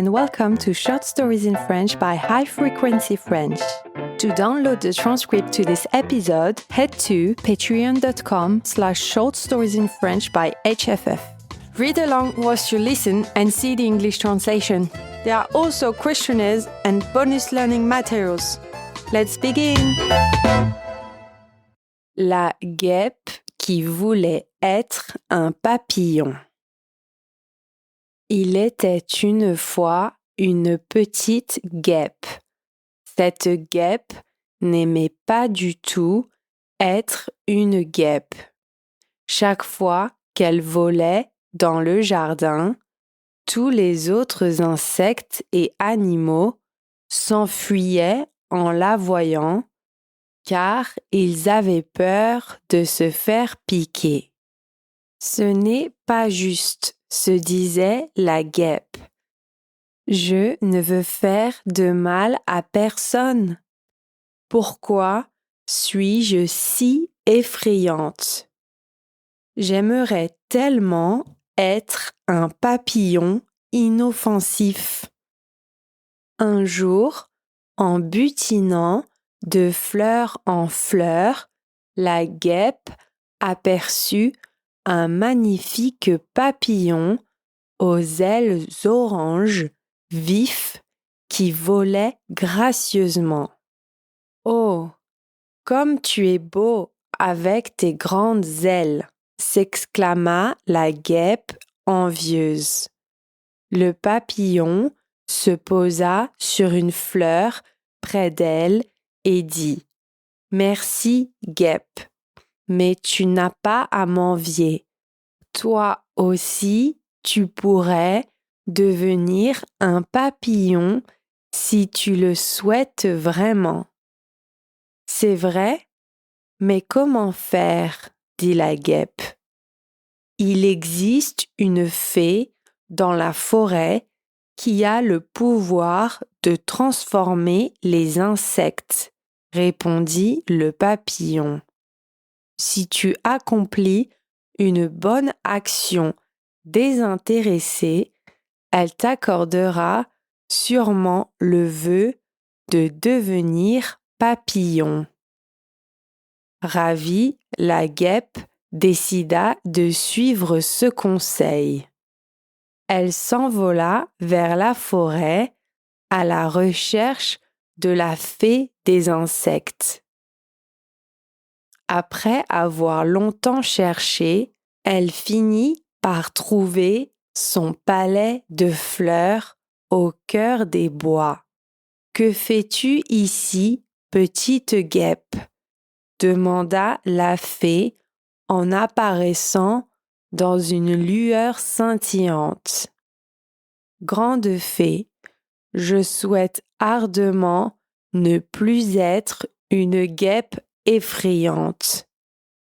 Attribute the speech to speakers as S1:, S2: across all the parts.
S1: and welcome to Short Stories in French by High Frequency French. To download the transcript to this episode, head to patreon.com/shortstoriesinfrench by HFF. Read along whilst you listen and see the English translation. There are also questionnaires and bonus learning materials. Let's begin! La guêpe qui voulait être un papillon. Il était une fois une petite guêpe. Cette guêpe n'aimait pas du tout être une guêpe. Chaque fois qu'elle volait dans le jardin, tous les autres insectes et animaux s'enfuyaient en la voyant car ils avaient peur de se faire piquer. Ce n'est pas juste, se disait la guêpe. Je ne veux faire de mal à personne. Pourquoi suis-je si effrayante? J'aimerais tellement être un papillon inoffensif. Un jour, en butinant de fleur en fleur, la guêpe aperçut un magnifique papillon aux ailes oranges vifs qui volait gracieusement. « Oh, comme tu es beau avec tes grandes ailes !» s'exclama la guêpe envieuse. Le papillon se posa sur une fleur près d'elle et dit « Merci, guêpe, mais tu n'as pas à m'envier. Toi aussi, tu pourrais devenir un papillon si tu le souhaites vraiment. » « C'est vrai? Mais comment faire ?» dit la guêpe. « Il existe une fée dans la forêt qui a le pouvoir de transformer les insectes, » répondit le papillon. « Si tu accomplis une bonne action désintéressée, elle t'accordera sûrement le vœu de devenir papillon. » Ravie, la guêpe décida de suivre ce conseil. Elle s'envola vers la forêt à la recherche de la fée des insectes. Après avoir longtemps cherché, elle finit par trouver son palais de fleurs au cœur des bois. « Que fais-tu ici, petite guêpe ?» demanda la fée en apparaissant dans une lueur scintillante. « Grande fée, je souhaite ardemment ne plus être une guêpe effrayante.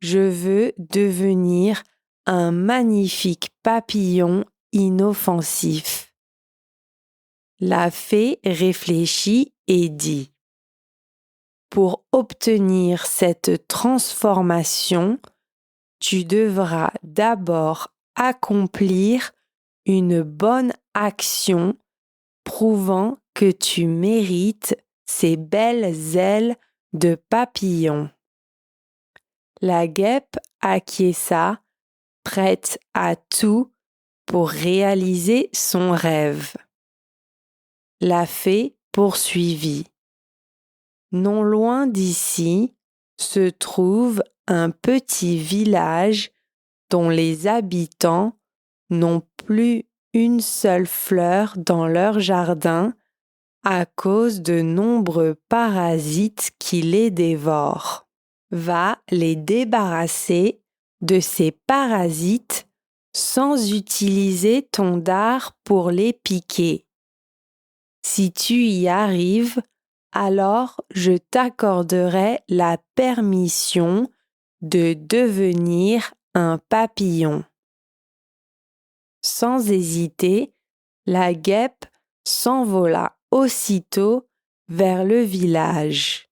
S1: Je veux devenir un magnifique papillon inoffensif. » La fée réfléchit et dit « Pour obtenir cette transformation, tu devras d'abord accomplir une bonne action prouvant que tu mérites ces belles ailes de papillon. » La guêpe acquiesça, prête à tout pour réaliser son rêve. La fée poursuivit. « Non loin d'ici se trouve un petit village dont les habitants n'ont plus une seule fleur dans leur jardin à cause de nombreux parasites qui les dévorent. Va les débarrasser de ces parasites sans utiliser ton dard pour les piquer. Si tu y arrives, alors je t'accorderai la permission de devenir un papillon. » Sans hésiter, la guêpe s'envola aussitôt vers le village.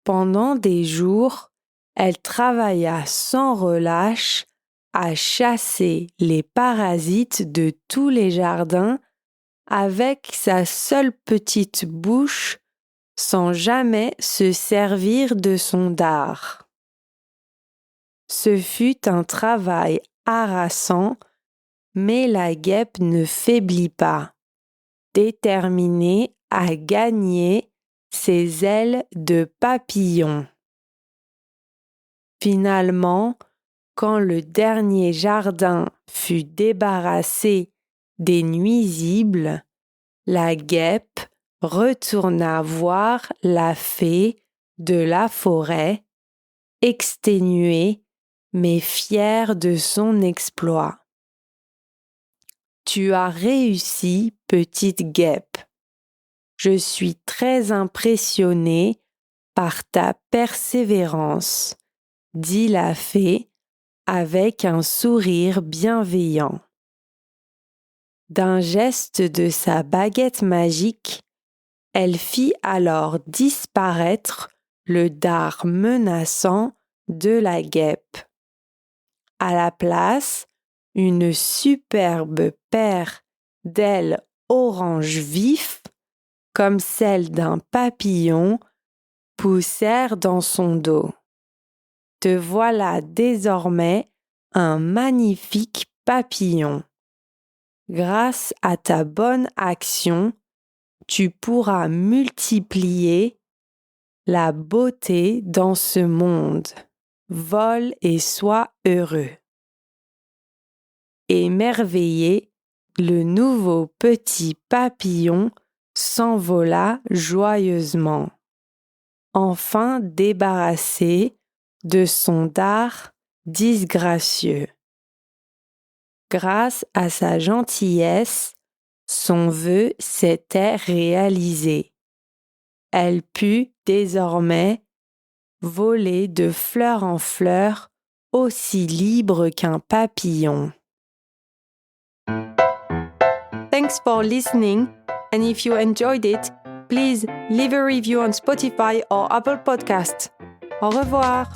S1: Pendant des jours, elle travailla sans relâche à chasser les parasites de tous les jardins avec sa seule petite bouche sans jamais se servir de son dard. Ce fut un travail harassant, mais la guêpe ne faiblit pas, déterminée à gagner ses ailes de papillon. Finalement, quand le dernier jardin fut débarrassé des nuisibles, la guêpe retourna voir la fée de la forêt, exténuée mais fière de son exploit. « Tu as réussi, petite guêpe. Je suis très impressionnée par ta persévérance, » dit la fée avec un sourire bienveillant. D'un geste de sa baguette magique, elle fit alors disparaître le dard menaçant de la guêpe. À la place, une superbe paire d'ailes orange vif, comme celle d'un papillon, poussèrent dans son dos. Te voilà désormais un magnifique papillon. Grâce à ta bonne action, tu pourras multiplier la beauté dans ce monde. Vole et sois heureux. Émerveillé, le nouveau petit papillon s'envola joyeusement, enfin débarrassé de son dard disgracieux. Grâce à sa gentillesse, son vœu s'était réalisé. Elle put désormais voler de fleur en fleur, aussi libre qu'un papillon. Thanks for listening, and if you enjoyed it, please leave a review on Spotify or Apple Podcasts. Au revoir!